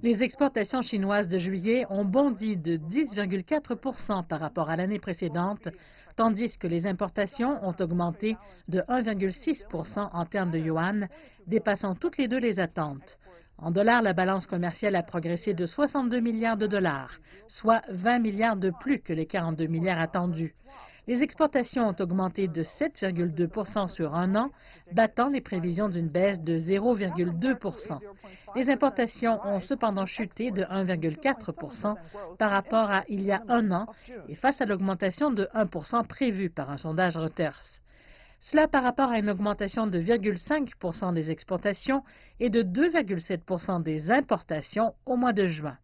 Les exportations chinoises de juillet ont bondi de 10,4% par rapport à l'année précédente, tandis que les importations ont augmenté de 1,6% en termes de yuan, dépassant toutes les deux les attentes. En dollars, la balance commerciale a progressé de 62 milliards de dollars, soit 20 milliards de plus que les 42 milliards attendus. Les exportations ont augmenté de 7,2% sur un an, battant les prévisions d'une baisse de 0,2%. Les importations ont cependant chuté de 1,4% par rapport à il y a un an et face à l'augmentation de 1% prévue par un sondage Reuters. Cela par rapport à une augmentation de 0,5% des exportations et de 2,7% des importations au mois de juin.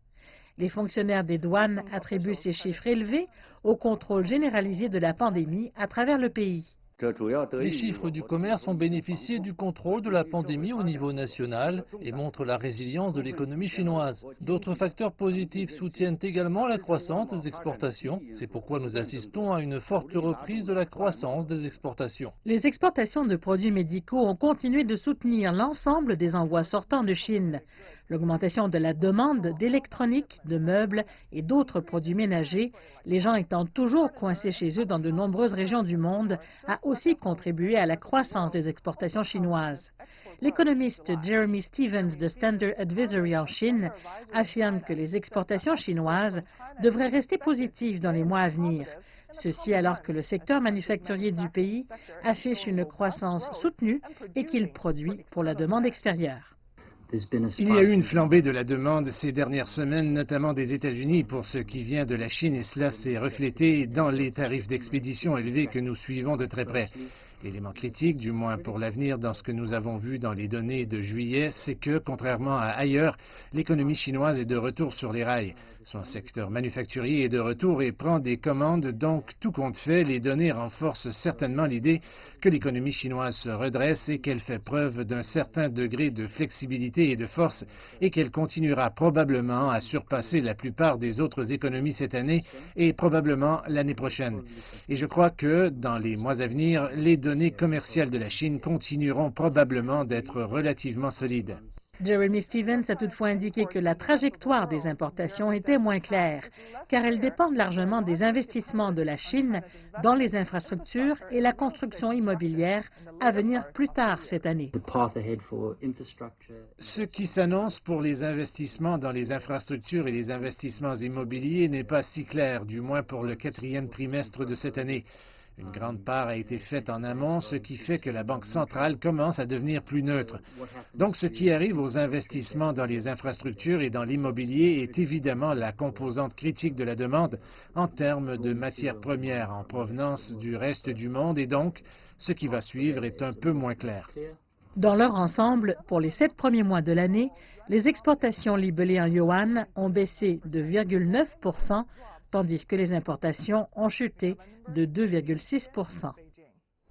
Les fonctionnaires des douanes attribuent ces chiffres élevés au contrôle généralisé de la pandémie à travers le pays. Les chiffres du commerce ont bénéficié du contrôle de la pandémie au niveau national et montrent la résilience de l'économie chinoise. D'autres facteurs positifs soutiennent également la croissance des exportations. C'est pourquoi nous assistons à une forte reprise de la croissance des exportations. Les exportations de produits médicaux ont continué de soutenir l'ensemble des envois sortants de Chine. L'augmentation de la demande d'électronique, de meubles et d'autres produits ménagers, les gens étant toujours coincés chez eux dans de nombreuses régions du monde, a aussi contribué à la croissance des exportations chinoises. L'économiste Jeremy Stevens de Standard Advisory en Chine affirme que les exportations chinoises devraient rester positives dans les mois à venir. Ceci alors que le secteur manufacturier du pays affiche une croissance soutenue et qu'il produit pour la demande extérieure. Il y a eu une flambée de la demande ces dernières semaines, notamment des États-Unis, pour ce qui vient de la Chine, et cela s'est reflété dans les tarifs d'expédition élevés que nous suivons de très près. L'élément critique, du moins pour l'avenir, dans ce que nous avons vu dans les données de juillet, c'est que, contrairement à ailleurs, l'économie chinoise est de retour sur les rails. Son secteur manufacturier est de retour et prend des commandes, donc tout compte fait, les données renforcent certainement l'idée que l'économie chinoise se redresse et qu'elle fait preuve d'un certain degré de flexibilité et de force et qu'elle continuera probablement à surpasser la plupart des autres économies cette année et probablement l'année prochaine. Et je crois que, dans les mois à venir, les données commerciales de la Chine continueront probablement d'être relativement solides. Jeremy Stevens a toutefois indiqué que la trajectoire des importations était moins claire, car elles dépendent largement des investissements de la Chine dans les infrastructures et la construction immobilière à venir plus tard cette année. Ce qui s'annonce pour les investissements dans les infrastructures et les investissements immobiliers n'est pas si clair, du moins pour le quatrième trimestre de cette année. Une grande part a été faite en amont, ce qui fait que la Banque centrale commence à devenir plus neutre. Donc ce qui arrive aux investissements dans les infrastructures et dans l'immobilier est évidemment la composante critique de la demande en termes de matières premières en provenance du reste du monde et donc ce qui va suivre est un peu moins clair. Dans leur ensemble, pour les 7 premiers mois de l'année, les exportations libellées en yuan ont baissé de 0,9%, tandis que les importations ont chuté de 2,6%.